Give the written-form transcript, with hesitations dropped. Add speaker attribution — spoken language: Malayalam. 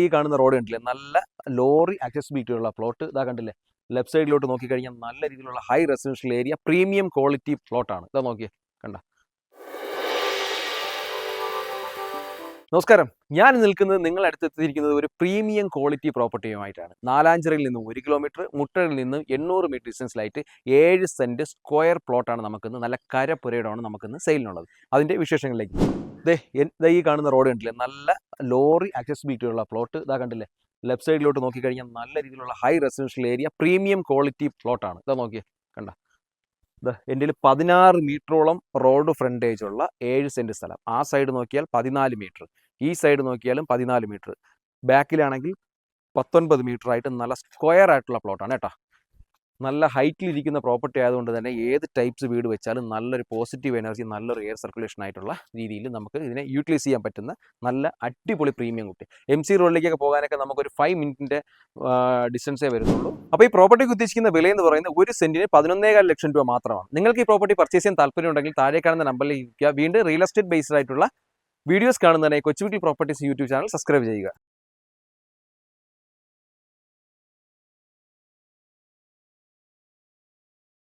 Speaker 1: ഈ കാണുന്ന റോഡ് കണ്ടില്ലേ, നല്ല ലോറി ആക്സസിബിലിറ്റി ഉള്ള പ്ലോട്ട്. ഇതാ കണ്ടില്ലേ, ലെഫ്റ്റ് സൈഡിലോട്ട് നോക്കിക്കഴിഞ്ഞാൽ നല്ല രീതിയിലുള്ള high residential area, premium quality പ്ലോട്ടാണ്. ഇതാ നോക്കിയേ, കണ്ട. നമസ്കാരം, ഞാൻ നിൽക്കുന്നത് നിങ്ങൾ അടുത്തെത്തിയിരിക്കുന്നത് ഒരു പ്രീമിയം ക്വാളിറ്റി പ്രോപ്പർട്ടിയുമായിട്ടാണ്. നാലാഞ്ചിറയിൽ നിന്ന് 1 കിലോമീറ്റർ, മുട്ടയിൽ നിന്ന് 800 മീറ്റർ ഡിസ്റ്റൻസിലായിട്ട് 7 സെന്റ് സ്ക്വയർ പ്ലോട്ടാണ് നമുക്കിന്ന്, നല്ല കരപ്പുരയിടമാണ് നമുക്കിന്ന് സെയിലിനുള്ളത്. അതിൻ്റെ വിശേഷങ്ങളിലേക്ക് ഈ കാണുന്ന റോഡ് കണ്ടില്ലേ, നല്ല ലോറി ആക്സസിബിലിറ്റി ഉള്ള പ്ലോട്ട്. ഇതാ കണ്ടില്ലേ, ലെഫ്റ്റ് സൈഡിലോട്ട് നോക്കിക്കഴിഞ്ഞാൽ നല്ല രീതിയിലുള്ള high residential area, premium quality പ്ലോട്ടാണ്. ഇതാ നോക്കിയേ, കണ്ട. എൻ്റെ 16 മീറ്ററോളം റോഡ് ഫ്രണ്ടേജ് ഉള്ള 7 സെന്റ് സ്ഥലം. ആ സൈഡ് നോക്കിയാൽ 14 മീറ്റർ, ഈ സൈഡ് നോക്കിയാലും 14 മീറ്റർ, ബാക്കിലാണെങ്കിൽ 19 മീറ്റർ ആയിട്ട് നല്ല സ്ക്വയർ ആയിട്ടുള്ള പ്ലോട്ടാണ് കേട്ടോ. നല്ല ഹൈറ്റിലിരിക്കുന്ന പ്രോപ്പർട്ടി ആയതുകൊണ്ട് തന്നെ ഏത് ടൈപ്സ് വീട് വെച്ചാലും നല്ലൊരു പോസിറ്റീവ് എനർജി, നല്ലൊരു എയർ സർക്കുലേഷൻ ആയിട്ടുള്ള രീതിയിൽ നമുക്ക് ഇതിനെ യൂട്ടിലൈസ് ചെയ്യാൻ പറ്റുന്ന നല്ല അടിപൊളി പ്രീമിയം കുട്ടി. MC റോഡിലേക്കൊക്കെ പോകാനൊക്കെ നമുക്കൊരു 5 മിനിറ്റിൻ്റെ ഡിസ്റ്റൻസേ വരുന്നുള്ളൂ. അപ്പോൾ ഈ പ്രോപ്പർട്ടിക്ക് ഉദ്ദേശിക്കുന്ന വില എന്ന് പറയുന്നത് 1 സെന്റിന് 11,15 ലക്ഷം രൂപ മാത്രമാണ്. നിങ്ങൾക്ക് ഈ പ്രോപ്പർട്ടി പർച്ചേസ് ചെയ്യാൻ താല്പര്യമുണ്ടെങ്കിൽ താഴെ കാണുന്ന നമ്പറിൽ ഇരിക്കുക. വീണ്ടും റിയൽ എസ്റ്റേറ്റ് ബേസ്ഡ് ആയിട്ടുള്ള വീഡിയോസ് കാണുന്നതിനായി കൊച്ചുകുട്ടി പ്രോപ്പർട്ടീസ് യൂട്യൂബ് ചാനൽ സബ്സ്ക്രൈബ് ചെയ്യുക.